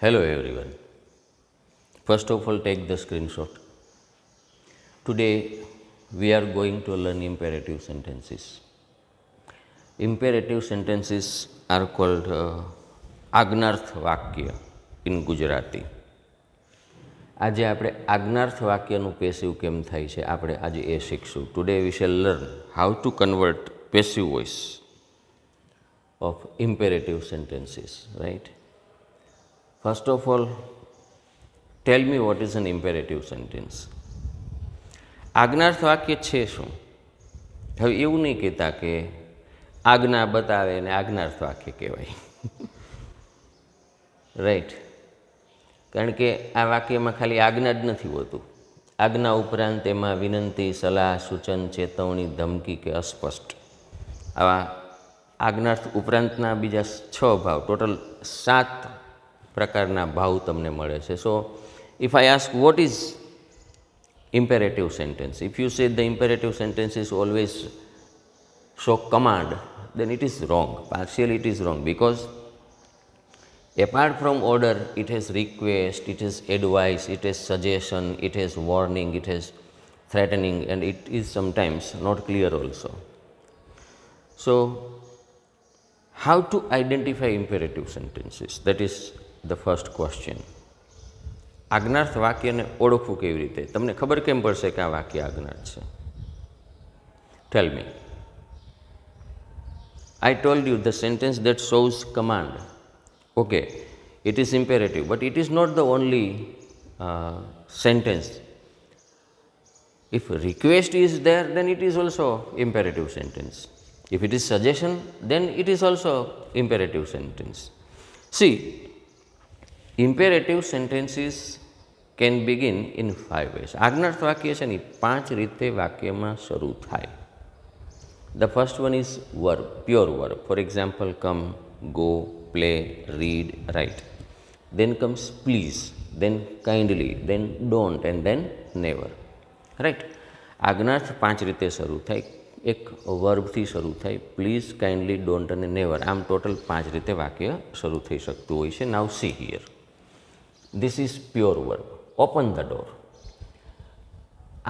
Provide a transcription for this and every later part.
Hello everyone. First of all, take the screenshot. Today we are going to learn imperative sentences. Imperative sentences are called આજ્ઞાર્થ વાક્ય in Gujarati. આજે આપણે આજ્ઞાર્થ વાક્યનું passive કેમ થાય છે આપણે આજે એ શીખશું. Today we shall learn how to convert passive voice of imperative sentences, right? First of all, tell me what is an imperative sentence. આજ્ઞાર્થ વાક્ય છે શું? હવે એવું નહીં કહેતા કે આજ્ઞા બતાવે ને આજ્ઞાર્થ વાક્ય કહેવાય, રાઈટ? કારણ કે આ વાક્યમાં ખાલી આજ્ઞા જ નથી હોતું. આજ્ઞા ઉપરાંત એમાં વિનંતી, સલાહ, સૂચન, ચેતવણી, ધમકી કે અસ્પષ્ટ આવા આજ્ઞાર્થ ઉપરાંતના બીજા 6 ભાવ, ટોટલ 7 પ્રકારના ભાવ તમને મળે છે. સો if I ask what is imperative sentence, if you say the imperative sentence is always show command, then it is wrong. Partially it is wrong because apart from order it has request, it has advice, it has suggestion, it has warning, it has threatening, and it is sometimes not clear also. So how to identify imperative sentences? That is the first question. આજ્ઞાર્થ વાક્યને ઓળખવું કેવી રીતે? તમને ખબર કેમ પડશે કે આ વાક્ય આજ્ઞાર્થ છે? ટેલ મી. I told you the sentence that shows command. Okay, it is imperative, but it is not the only sentence. If request is there, then it is also imperative sentence. If it is suggestion, then it is also imperative sentence. See, imperative sentences can begin in 5 ways. આજ્ઞાર્થ વાક્ય છે ને 5 રીતે વાક્યમાં શરૂ થાય. The first one is verb, pure verb. For example, come, go, play, read, write. Then comes please, then kindly, then don't, and then never. Right? આજ્ઞાર્થ 5 રીતે શરૂ થાય. એક વર્બથી શરૂ થાય, પ્લીઝ, કાઇન્ડલી, ડોન્ટ અને નેવર. આમ ટોટલ 5 રીતે વાક્ય શરૂ થઈ શકતું હોય છે. Now see here, this is pure verb. Open the door,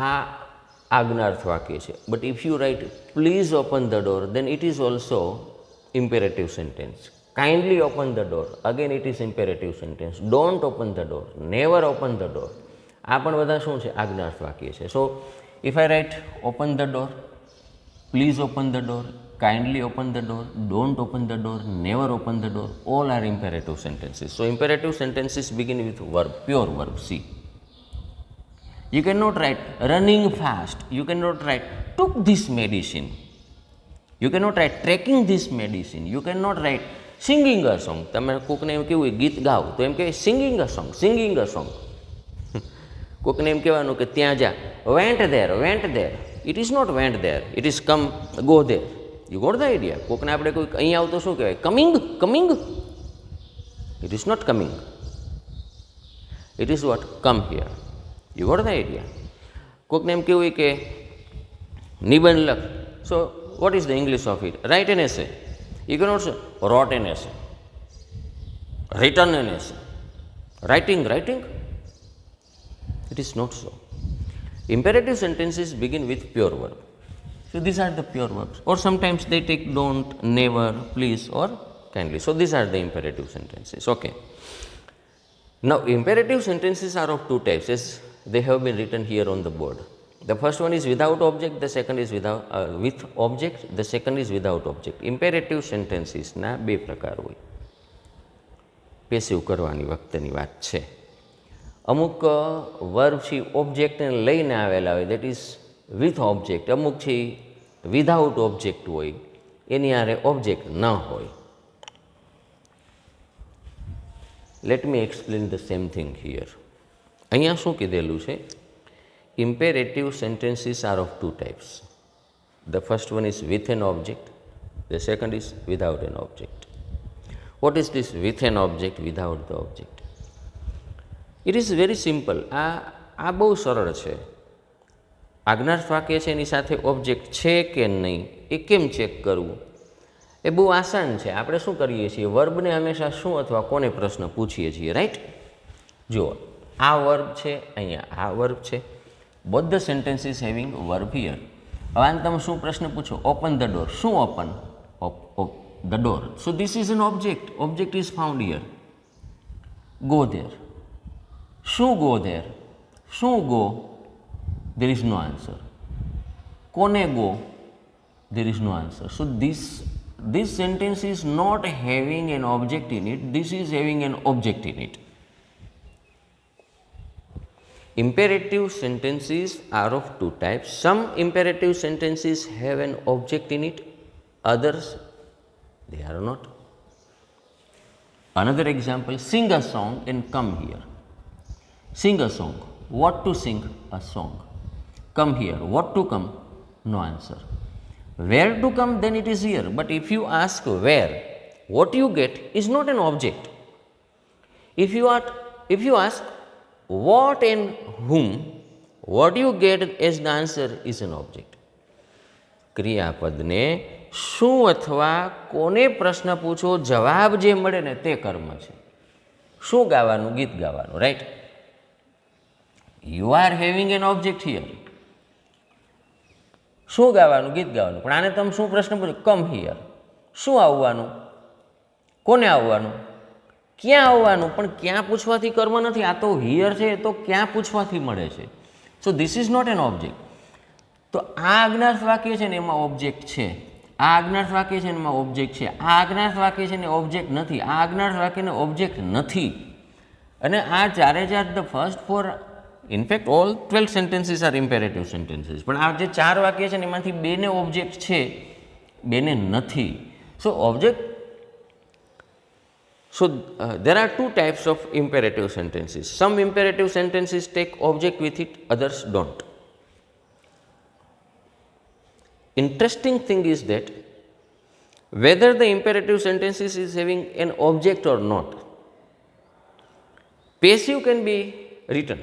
આ આજ્ઞાર્થ વાક્ય છે. But if you write please open the door, then it is also imperative sentence. Kindly open the door, again it is imperative sentence. Don't open the door, never open the door, આ પણ બધા શું છે? આજ્ઞાર્થ વાક્ય છે. સો if I write open the door, please open the door, kindly open the door, don't open the door, never open the door, all are imperative sentences. So imperative sentences begin with verb, pure verb. See, you cannot write running fast, you cannot write took this medicine, you cannot write taking this medicine, you cannot write singing a song. તમે કોકને એમ કેવું ગીત ગાવ તો એમ કહેવાય singing a song, singing a song. કોકને એમ કહેવાનું કે ત્યાં જા, went there, went there. It is not went there, it is come, go there. You got the idea? કોકને આપણે કોઈ અહીં આવું તો શું કહેવાય? Coming, coming. It is not coming, it is what? Come here. You got the idea? કોકને એમ કેવું કે નિબંધ લખ. So what is the English of it? Write an essay. You cannot say wrote an essay, written an essay, writing, writing. It is not so. Imperative sentences begin with pure verb. So these are the pure verbs. Or sometimes they take don't, never, please, or kindly. So these are the imperative sentences. Okay. Now imperative sentences are of 2 types, as they have been written here on the board. The first one is without object, the second is with object, the second is without object. Imperative sentences ના 2 પ્રકાર હોય. Passive કરવાની વખતની વાત છે. અમુક verb છે ઓબ્જેક્ટને લઈને આવેલા હોય, દેટ ઇઝ વિથ ઓબ્જેક્ટ. અમુક છે વિધાઉટ ઓબ્જેક્ટ હોય, એની આરે ઓબ્જેક્ટ ન હોય. Let me explain the same thing here. અહીંયા શું કીધેલું છે? Imperative sentences are of 2 types. The first one is with an object, the second is without an object. What is this with an object, without the object? It is very simple. આ બહુ સરળ છે. આજ્ઞાર્થ વાક્ય છે, એની સાથે object છે કે નહીં એ કેમ ચેક કરવું? એ બહુ આસાન છે. આપણે શું કરીએ છીએ, વર્બને હંમેશા શું અથવા કોને પ્રશ્ન પૂછીએ છીએ, રાઈટ. જુઓ, આ વર્બ છે, અહીંયા આ વર્બ છે, both the sentences having verb here. હવે આને તમે શું પ્રશ્ન પૂછો, ઓપન ધ ડોર. શું open? The door. So this is an object. Object is found here. Go there. શું ગો ધેર? શું go? there is no answer. Kone go? there is no answer. So this sentence is not having an object in it, this is having an object in it. Imperative sentences are of two types. Some imperative sentences have an object in it, others they are not. Another example, sing a song and come here. Sing a song. What to sing? A song. Come here. What to come? No answer. Where to come? Then it is here. But if you ask where, what you get is not an object. If you ask what and whom, what you get as the answer is an object. ક્રિયાપદને શું અથવા કોને પ્રશ્ન પૂછો, જવાબ જે મળે ને તે કર્મ છે. શું ગાવાનું? ગીત ગાવાનું, right. You are having N object here. શું ગાવાનું? ગીત ગાવાનું. પણ આને તમે શું પ્રશ્ન પૂછો? Come here. શું આવવાનું? કોને આવવાનું? ક્યાં આવવાનું? પણ ક્યાં પૂછવાથી કર્મ નથી. આ તો હિયર છે, એ તો ક્યાં પૂછવાથી મળે છે. So this is not an object. તો આ આજ્ઞાર્થ વાક્ય છે ને એમાં ઓબ્જેક્ટ છે, આ આજ્ઞાર્થ વાક્ય છે ને એમાં ઓબ્જેક્ટ છે, આ આજ્ઞાર્થ વાક્ય છે ને ઓબ્જેક્ટ નથી, આ આજ્ઞાર્થ વાક્યને ઓબ્જેક્ટ નથી. અને આ ચારે ચાર the first four, in fact all 12 sentences are imperative sentences. પણ આ જે ચાર વાક્ય છે ને એમાંથી બેને ઓબ્જેક્ટ છે, બેને નથી. સો object, so there are two types of imperative sentences. Some imperative sentences take object with it, others don't. Interesting thing is that whether the imperative sentences is having an object or not, passive can be written.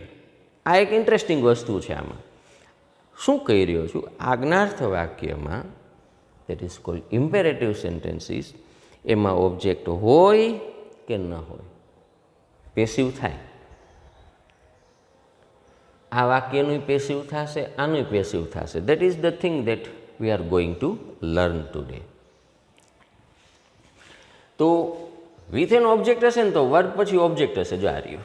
આ એક interesting વસ્તુ છે. આમાં શું કહી રહ્યો છું, આજ્ઞાર્થ વાક્યમાં, that is called imperative sentences, એમાં ઓબ્જેક્ટ હોય કે ન હોય, પેસિવ થાય. આ વાક્યનું પેસિવ થશે, આનું પેસિવ થશે. That is the thing that we are going to learn today. તો વિથ એન ઓબ્જેક્ટ હશે ને તો વર્બ પછી ઓબ્જેક્ટ હશે. જો આ રહ્યું,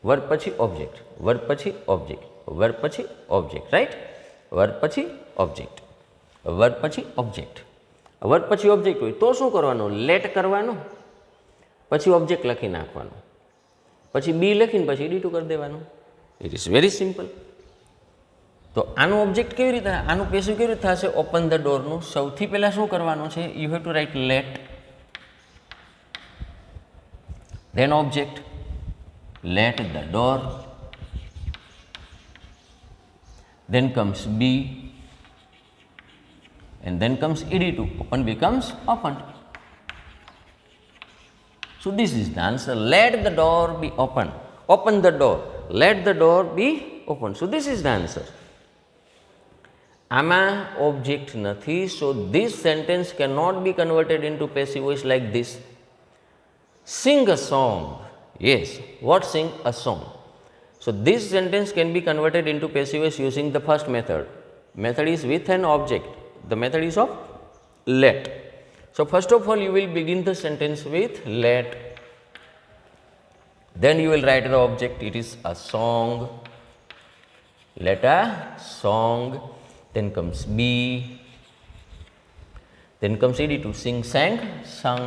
વર્બ પછી ઓબ્જેક્ટ, વર્બ પછી ઓબ્જેક્ટ, વર્બ પછી ઓબ્જેક્ટ, રાઈટ. વર્બ પછી ઓબ્જેક્ટ, વર્બ પછી ઓબ્જેક્ટ. વર્બ પછી ઓબ્જેક્ટ હોય તો શું કરવાનું? લેટ કરવાનું, પછી ઓબ્જેક્ટ લખી નાખવાનું, પછી બી લખીને પછી ડી ટુ કરી દેવાનું. It is very simple. તો આનું ઓબ્જેક્ટ કેવી રીતે, આનું પેસિવ કેવી રીતે થશે? ઓપન ધ ડોરનું સૌથી પહેલાં શું કરવાનું છે? You have to write let, then object, let the door, then comes B, and then comes ed2. Open becomes opened. So this is the answer. Let the door be open. Open the door. Let the door be open. So this is the answer. આમાં object નથી. So this sentence cannot be converted into passive voice like this. Sing a song. Yes, what sing? A song. So this sentence can be converted into passive voice using the first method. Method is with an object. The method is of let. So first of all you will begin the sentence with let. Then you will write the object. It is a song. Let a song. Then comes B. Then comes ed2. Sing, sang, sung.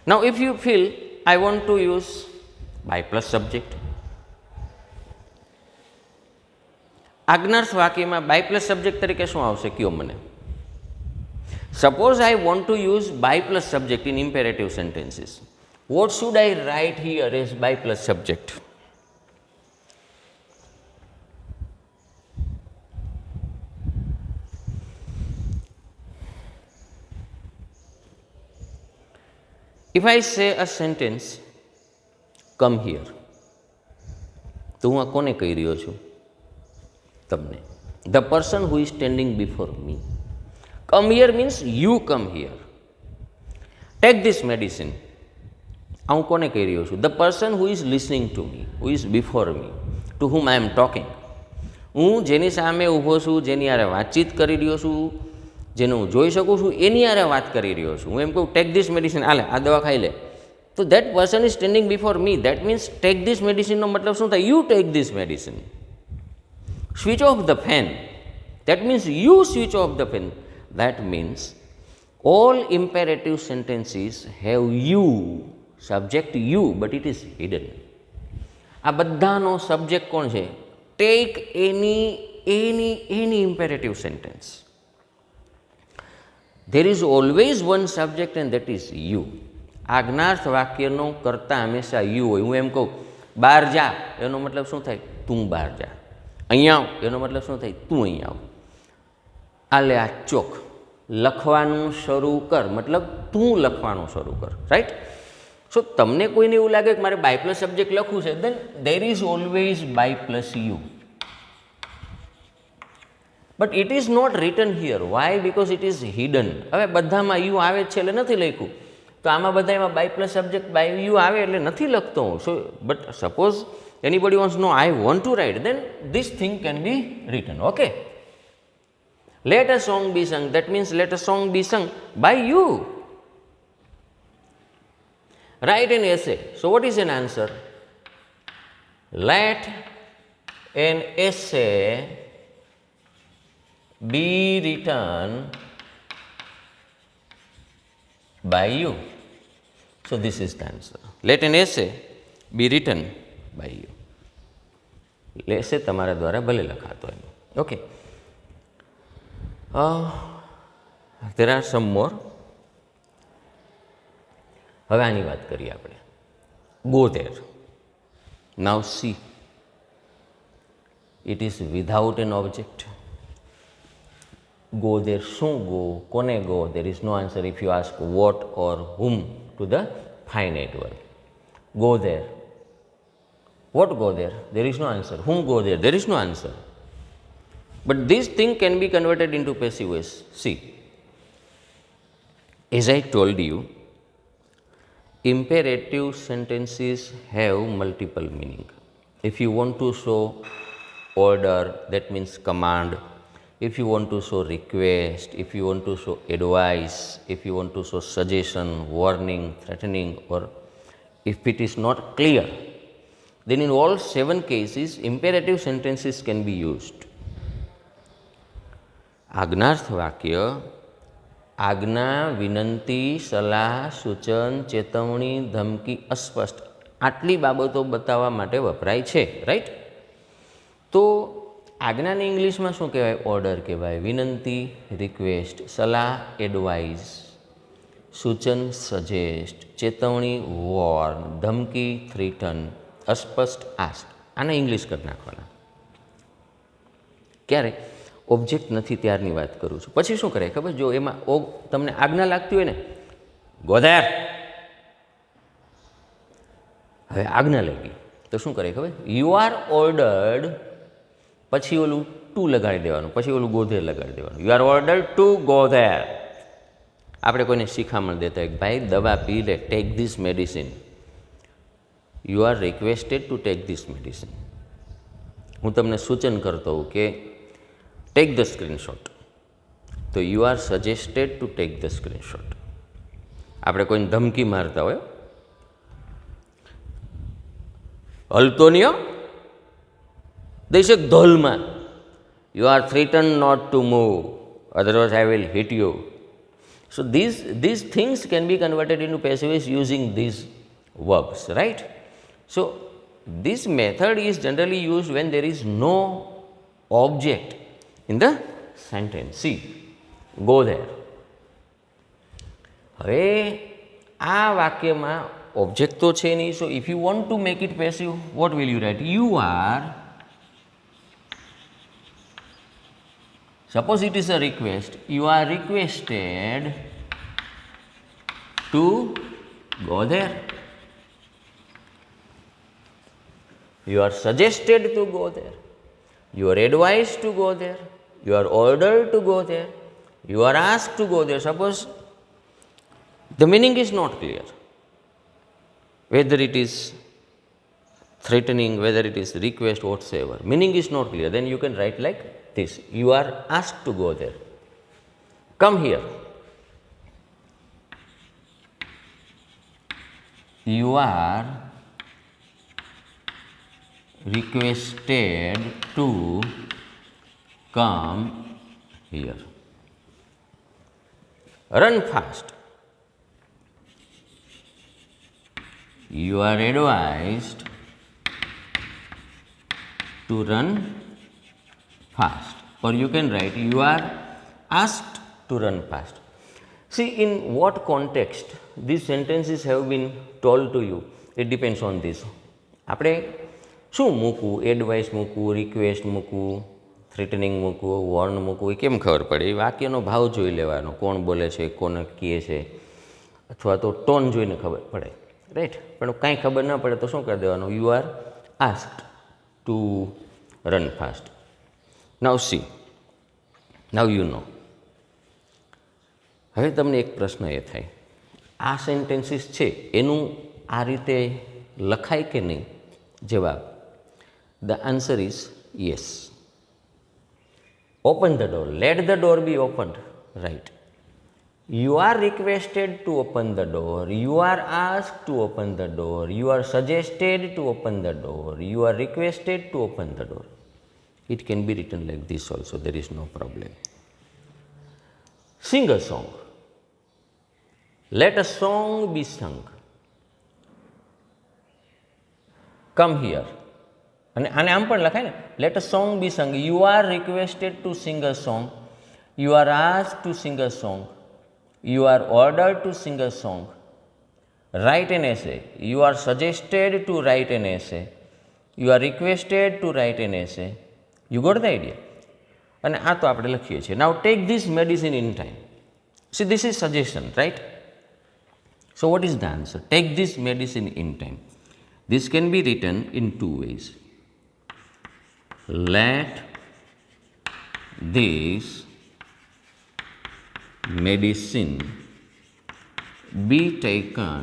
Now if you feel I want to use by plus subject, આજ્ઞાર્થ વાક્યમાં by plus subject તરીકે શું આવશે કયો મને? Suppose I want to use by plus subject in imperative sentences. What should I write here as by plus subject? If I say a sentence, come here, તો હું આ કોને કહી રહ્યો છું? તમને. The person who is standing before me. Come here means you come here. Take this medicine. હું કોને કહી રહ્યો છું? The person who is listening to me, who is before me, to whom I am talking. હું જેની સામે ઊભો છું, જેની હારે વાતચીત કરી રહ્યો છું, જેને હું જોઈ શકું છું, એની હારે વાત કરી રહ્યો છું. હું એમ કહું ટેક ધીસ મેડિસિન, આલે આ દવા ખાઈ લે, તો that person is standing before me. That means take this મેડિસિનનો મતલબ શું થાય? You take this medicine. Switch off the fan, that means you switch off the fan. That means all imperative sentences have you, subject you, but it is hidden. આ બધાનો subject કોણ છે? Take any imperative sentence. There is always one subject and that is you. આજ્ઞાર્થ વાક્યનો કર્તા હંમેશા you હોય. હું એમ કહું બહાર જા, એનો મતલબ શું થાય? તું બહાર જા. અહીંયા આવ, એનો મતલબ શું થાય? તું અહીંયા આવ. આલે આ ચોક, લખવાનું શરૂ કર, મતલબ તું લખવાનું શરૂ કર, રાઈટ? સો તમને કોઈને એવું લાગે કે મારે બાય પ્લસ સબ્જેક્ટ લખવું છે, then there is always by plus you. But it is not written here. Why? Because it is hidden. હવે બધામાં યુ આવે જ છે એટલે નથી લખ્યું, તો આમાં બધામાં by plus subject by you આવે એટલે નથી લખતો હું. So but suppose anybody wants no I want to write, then this thing can be written. Okay, let a song be sung, that means let a song be sung by you. Write an essay. So what is an answer? Let an essay be written by you. So this is the answer. Let an essay be written by you. essay તમારા દ્વારા ભલે લખાતો હોય. Okay. There are some more. હવે આની વાત કરીએ આપણે. Go there. Now see. It is without an object. Go there. શું go? કોને go? There is no answer if you ask what or whom to the finite verb. Go there. What go there? There is no answer. Whom go there? There is no answer. But this thing can be converted into passive voice. See, as I told you, imperative sentences have multiple meaning. If you want to show order, that means command. If you want to show request, if you want to show advice, if you want to show suggestion, warning, threatening, or if it is not clear, then in all 7 cases, imperative sentences can be used. આજ્ઞાર્થ વાક્ય આજ્ઞા, વિનંતી, સલાહ, સૂચન, ચેતવણી, ધમકી, અસ્પષ્ટ આટલી બાબતો બતાવવા માટે વપરાય છે, રાઈટ? તો આજ્ઞાને ઇંગ્લિશમાં શું કહેવાય? ઓર્ડર કહેવાય. વિનંતી રિક્વેસ્ટ, સલાહ એડવાઇસ, સૂચન સજેસ્ટ, ચેતવણી વોર્ન, ધમકી થ્રીટન, અસ્પષ્ટ આસ્ક. આને ઇંગ્લિશ કરી નાખવાના. ક્યારે? ઓબ્જેક્ટ નથી ત્યારની વાત કરું છું. પછી શું કરે ખબર? જો એમાં તમને આજ્ઞા લાગતી હોય ને, ગોધેર, હવે આજ્ઞા લાગી તો શું કરે ખબર? યુ આર ઓર્ડર્ડ, પછી ઓલું ટુ લગાડી દેવાનું, પછી ઓલું ગોધેર લગાડી દેવાનું. You are ordered to go there. આપણે કોઈને શિખામણ દેતા હોય કે ભાઈ દવા પી લે, tech this medicine. You are requested to take this medicine. હું તમને સૂચન કરતો હોઉં કે take the screenshot. તો you are suggested to take the screenshot. આપણે કોઈને ધમકી મારતા હોય, હલતો નહીં, દઈશ એક ધોલમાં, you are threatened not to move, otherwise I will hit you. So these things can be converted into passive voice using these verbs, right? So this method is generally used when there is no object in the sentence. See, go there. હવે આ વાક્યમાં object તો છે નહીં. સો if you want to make it passive, what will you write? You are, suppose it is a request, you are requested to go there. You are suggested to go there. You are advised to go there. You are ordered to go there. You are asked to go there. Suppose the meaning is not clear, whether it is threatening, whether it is request, whatsoever. Meaning is not clear. Then you can write like this. You are asked to go there. Come here. You are requested to come here. Run fast. You are advised to run fast. Or you can write, you are asked to run fast. See, in what context these sentences have been told to you, it depends on this. આપણે શું મૂકવું, advice મૂકવું, request મૂકવું, threatening મૂકવું, Warne મૂકવું, એ કેમ ખબર પડે? એ વાક્યનો ભાવ જોઈ લેવાનો, કોણ બોલે છે, કોને કહે છે, અથવા તો ટોન જોઈને ખબર પડે, રાઈટ? પણ કાંઈ ખબર ના પડે તો શું કરી દેવાનું? You are asked two run fast. Now C, now you know. હવે તમને એક પ્રશ્ન એ થાય, આ સેન્ટેન્સીસ છે એનું આ રીતે લખાય કે નહીં? જવાબ, the answer is yes. Open the door, let the door be opened, right? You are requested to open the door, you are asked to open the door, you are suggested to open the door, you are requested to open the door. It can be written like this also, there is no problem. Sing a song. Let a song be sung. Come here. અને આમ પણ લખાય ને, let a song be sung. You are requested to sing a song, you are asked to sing a song, you are ordered to sing a song. Write an essay. You are suggested to write an essay, you are requested to write an essay. You got the idea? અને આ તો આપણે લખીએ છીએ. Now take this medicine in time. See, this is suggestion, right? So what is the answer? Take this medicine in time. This can be written in two ways. Let this medicine be taken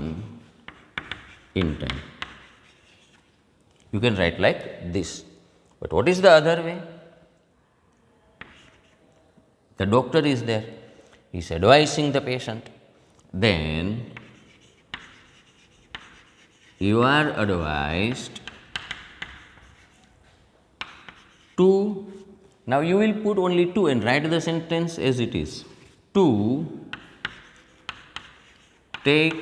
in time. You can write like this. But what is the other way? The doctor is there, he is advising the patient. Then you are advised to, now you will put only to and write the sentence as it is. To take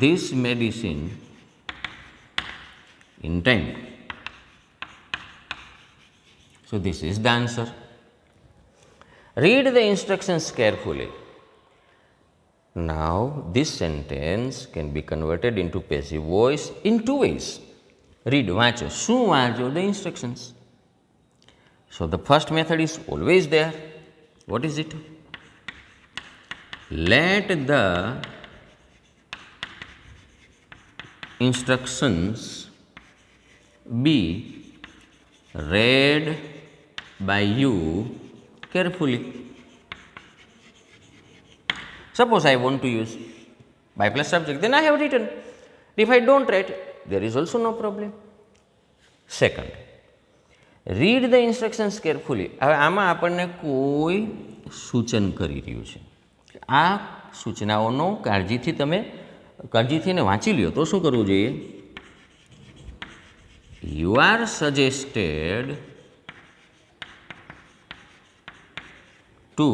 this medicine in time. So this is the answer. Read the instructions carefully. Now this sentence can be converted into passive voice in two ways. Read, વાંચો. શું વાંચો? The instructions. So the first method is always there. What is it? Let the instructions be read by you carefully. Suppose I want to use by plus subject, then I have written. If I don't write, there is also no problem. Second, read the instructions carefully. હવે આમાં આપણને કોઈ સૂચન કરી રહ્યું છે. આ સૂચનાઓનો કાળજીથી વાંચી લ્યો. તો શું કરવું જોઈએ? You are suggested to,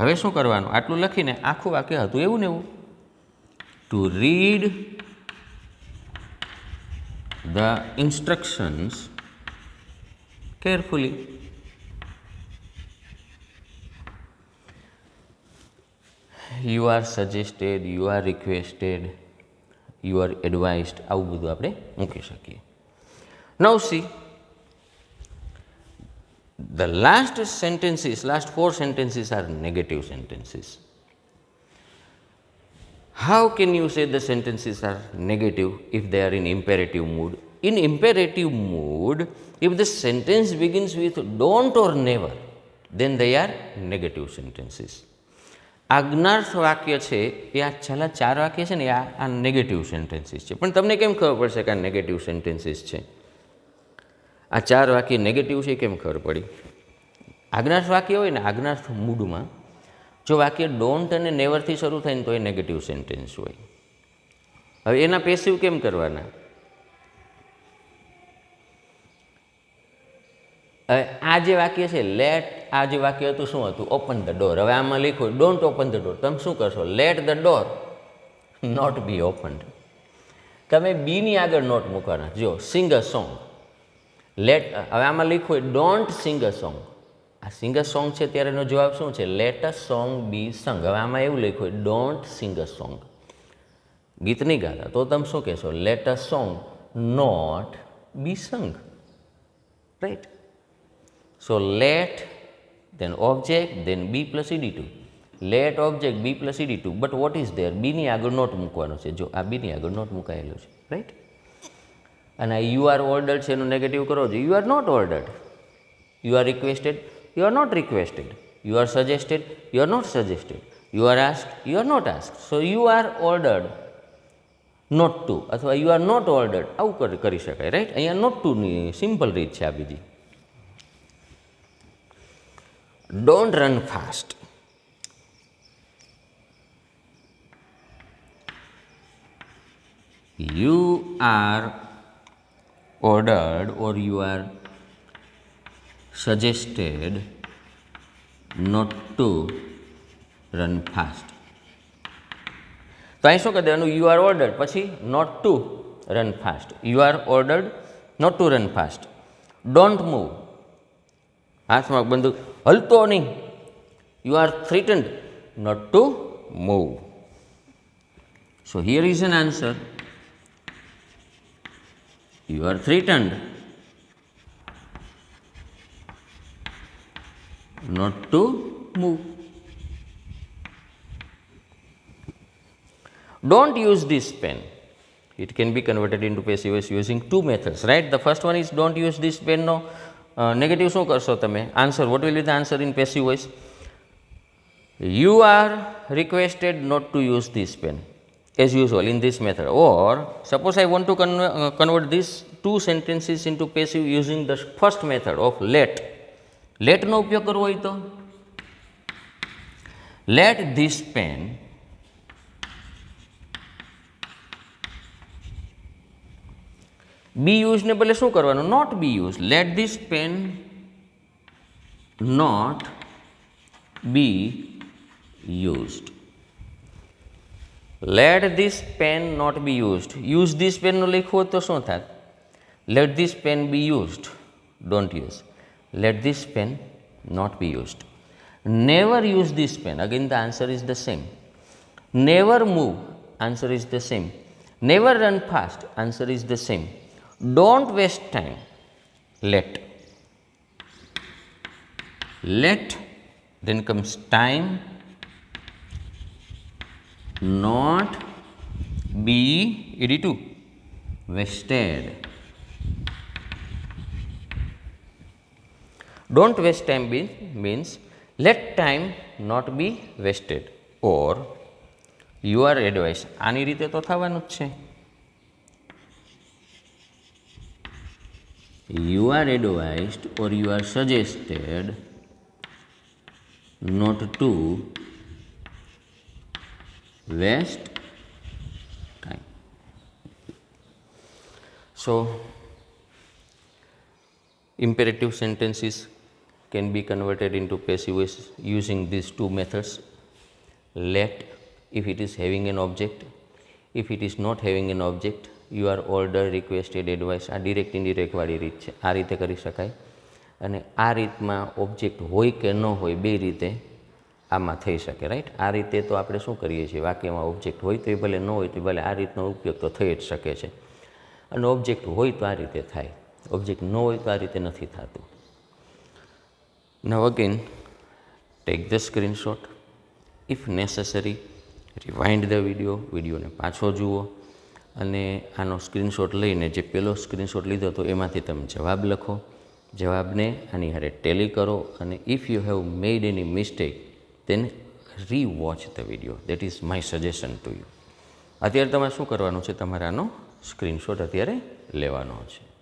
હવે શું કરવાનું? આટલું લખીને આખું વાક્ય હતું એવું ને એવું, to read the instructions carefully. You are suggested, you are requested, you are advised, આવું બધું આપણે મૂકી શકીએ. Now see, the last four sentences are negative sentences. How can you say the sentences are negative if they are in imperative mood? In imperative mood, if the sentence begins with don't or never, then they are negative sentences. આજ્ઞાર્થ વાક્ય છે એ આ છેલ્લા 4 વાક્ય છે ને આ negative sentences છે. પણ તમને કેમ ખબર પડશે કે આ નેગેટિવ સેન્ટેન્સીસ છે? આ 4 વાક્ય નેગેટિવ છે કેમ ખબર પડી? આજ્ઞાર્થ વાક્ય હોય ને, આજ્ઞાર્થ મૂડમાં જો વાક્ય ડોન્ટ અને નેવરથી શરૂ થાય ને તો એ નેગેટિવ સેન્ટેન્સ હોય. હવે એના પેસિવ કેમ કરવાના? હવે આ જે વાક્ય છે લેટ, આ જે વાક્ય હતું શું હતું? Open the door. હવે આમાં લખ્યું ડોન્ટ ઓપન ધ ડોર, તમે શું કરશો? Let the door not be opened. તમે બીની આગળ નોટ મૂકવાના. જો સિંગ અ સોંગ, લેટ, હવે આમાં લખ્યું હોય ડોન્ટ સિંગ અ સોંગ. આ સિંગ અ સોંગ છે ત્યારે એનો જવાબ શું છે? લેટ અ સોંગ બી સંગ. હવે આમાં એવું લખ્યું હોય ડોન્ટ સિંગ અ સોંગ, ગીત નહીં ગાતા, તો તમે શું કહેશો? Let a song not be sung, right? So let, then object, then be plus ed2. Let object be plus ed2, but what is there? બીની આગળ નોટ મૂકવાનો છે. જો આ બીની આગળ નોટ મૂકાયેલું છે, રાઈટ? અને આ યુ આર ઓર્ડર્ડ છે એનું નેગેટિવ કરો છો. You are not ordered. You are requested, you are not requested. You are suggested, you are not suggested. You are asked, you are not asked. So you are ordered not to, અથવા you are not ordered, આવું કરી શકાય, right? અહીંયા not ટુની simple રીત છે આ બીજી. Don't run fast. You are ordered or you are suggested not to run fast. તો અહીં શું કરી દેવાનું? યુ આર ઓર્ડર્ડ, પછી not to run fast. You are ordered not to run fast. Don't move, હાથમાં બંદૂક, હલતો નહીં. You are threatened not to move. So here is an answer. You are threatened not to move. Don't use this pen. It can be converted into passive voice using 2 methods, right? The first one is don't use this pen. No negative શું કરશો તમે? Answer, what will be the answer in passive voice? You are requested not to use this pen as usual in this method. Or suppose I want to convert these 2 sentences into passive using the first method of let. Let નો ઉપયોગ કરવો હોય તો let this pen be used ને બદલે શું કરવાનું? not be used. let this pen not be used. let this pen not be used. use this pen નો લખ્યું તો શું થાય? let this pen be used. don't use. let this pen not be used. never use this pen. again the answer is the same. never move. answer is the same. never run fast. answer is the same. don't waste time. let. let, then comes time, not be ed2, wasted. Don't waste time means let time not be wasted. or you are advised. આની રીતે તો થવાનું જ છે. You are advised or you are suggested not to waste time. So imperative sentences can be converted into passive voice using these 2 methods. Let, if it is having an object. if it is not having an object, you are ordered, requested, advised. આ direct indirect વાળી રીત છે. આ રીતે કરી શકાય. અને આ રીતમાં ઓબ્જેક્ટ હોય કે ન હોય બે રીતે આમાં થઈ શકે, રાઈટ? આ રીતે તો આપણે શું કરીએ છીએ? વાક્યમાં ઓબ્જેક્ટ હોય તો એ ભલે ન હોય તો ભલે આ રીતનો ઉપયોગ તો થઈ જ શકે છે. અને ઓબ્જેક્ટ હોય તો આ રીતે થાય, ઓબ્જેક્ટ ન હોય તો આ રીતે નથી થતું. Now again, take the screenshot. If necessary, rewind the video. વિડીયોને પાછો જુઓ અને આનો સ્ક્રીનશોટ લઈને જે પહેલો સ્ક્રીનશોટ લીધો હતો એમાંથી તમે જવાબ લખો. જવાબને આની હારે ટેલી કરો અને if you have made any mistake then rewatch the video. That is my suggestion to you. અત્યારે તમારે શું કરવાનું છે, તમારે આનો સ્ક્રીનશોટ અત્યારે લેવાનો છે.